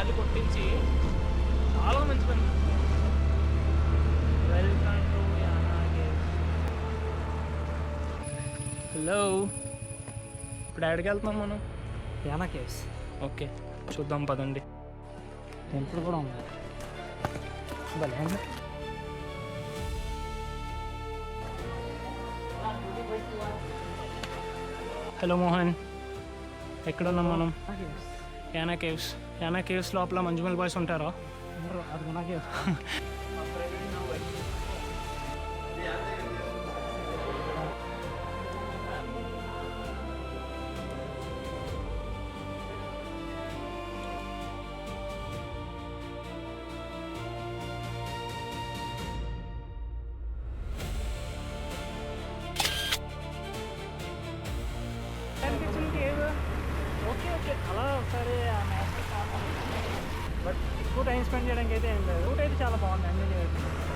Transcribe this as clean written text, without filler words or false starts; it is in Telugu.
గాలి కొట్టించి చాలా మంచి పని. Welcome to Yana caves. Hello, ఇప్పుడు ఎక్కడికి వెళ్తున్నాం మనం? యానా కేవ్స్. ఓకే, చూద్దాం పదండి. టెంపుల్ కూడా ఉంది. హలో మోహన్, ఎక్కడ ఉన్నాం మనం? యానా కేవ్స్. యానా కేవ్స్ లోపల మంజుమల్ బాయ్స్ ఉంటారా? అది నాకే ఓకే ఓకే అలా ఒకసారి బట్ ఎక్కువ టైం స్పెండ్ చేయడానికి అయితే ఏం లేదు. రూట్ అయితే చాలా బాగుంది, ఎంజాయ్ చేయొచ్చు.